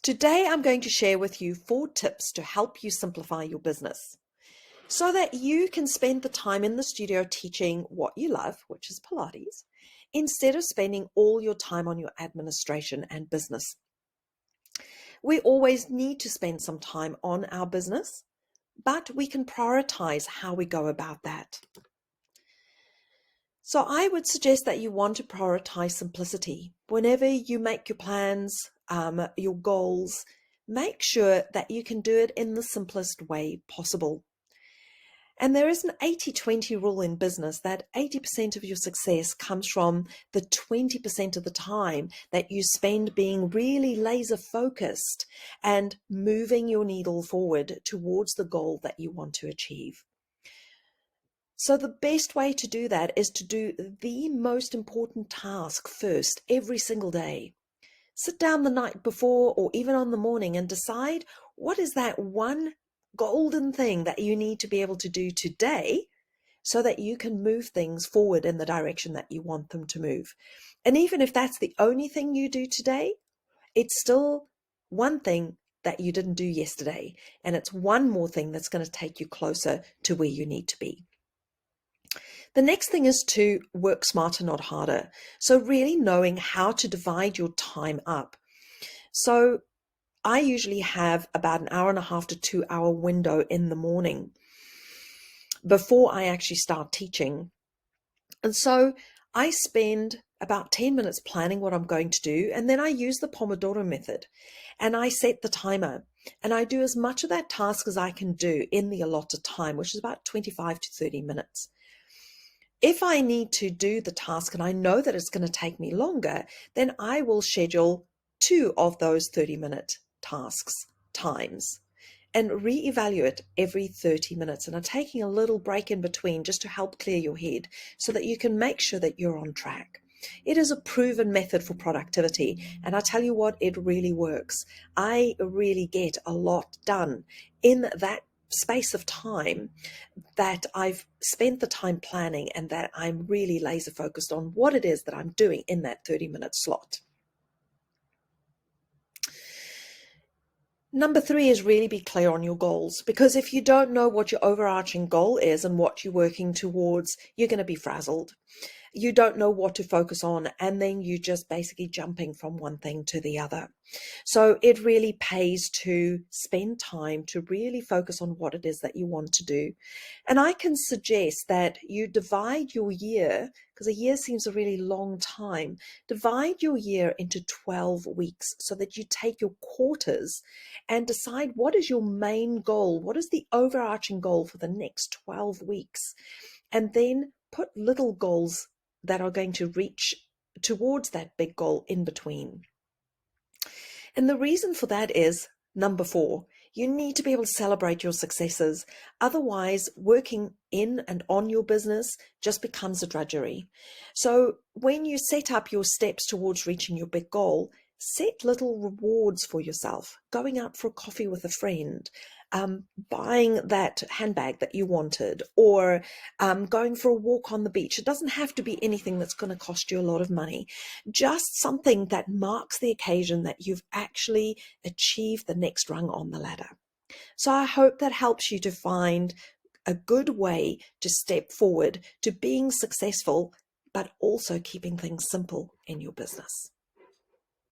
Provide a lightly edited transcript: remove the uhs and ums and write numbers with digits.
Today, I'm going to share with you 4 tips to help you simplify your business so that you can spend the time in the studio teaching what you love, which is Pilates, instead of spending all your time on your administration and business. We always need to spend some time on our business, but we can prioritize how we go about that. So I would suggest that you want to prioritize simplicity. Whenever you make your plans, your goals, make sure that you can do it in the simplest way possible. And there is an 80-20 rule in business that 80% of your success comes from the 20% of the time that you spend being really laser focused and moving your needle forward towards the goal that you want to achieve. So the best way to do that is to do the most important task first every single day. Sit down the night before or even on the morning and decide what is that one golden thing that you need to be able to do today so that you can move things forward in the direction that you want them to move. And even if that's the only thing you do today, it's still one thing that you didn't do yesterday. And it's one more thing that's going to take you closer to where you need to be. The next thing is to work smarter, not harder. So really knowing how to divide your time up. So I usually have about an hour and a half to 2 hour window in the morning before I actually start teaching. And so I spend about 10 minutes planning what I'm going to do. And then I use the Pomodoro Method and I set the timer and I do as much of that task as I can do in the allotted time, which is about 25 to 30 minutes. If I need to do the task and I know that it's going to take me longer, then I will schedule 2 of those 30-minute times and reevaluate every 30 minutes. And I'm taking a little break in between just to help clear your head so that you can make sure that you're on track. It is a proven method for productivity. And I tell you what, it really works. I really get a lot done in that space of time that I've spent the time planning and that I'm really laser focused on what it is that I'm doing in that 30-minute slot. Number 3 is really be clear on your goals, because if you don't know what your overarching goal is and what you're working towards, you're going to be frazzled. You don't know what to focus on, and then you're just basically jumping from one thing to the other. So it really pays to spend time to really focus on what it is that you want to do. And I can suggest that you divide your year, because a year seems a really long time, divide your year into 12 weeks so that you take your quarters and decide what is your main goal, what is the overarching goal for the next 12 weeks, and then put little goals that are going to reach towards that big goal in between. And the reason for that is, number 4, you need to be able to celebrate your successes. Otherwise, working in and on your business just becomes a drudgery. So when you set up your steps towards reaching your big goal, set little rewards for yourself. Going out for a coffee with a friend, buying that handbag that you wanted, or going for a walk on the beach. It doesn't have to be anything that's going to cost you a lot of money. Just something that marks the occasion that you've actually achieved the next rung on the ladder. So I hope that helps you to find a good way to step forward to being successful, but also keeping things simple in your business.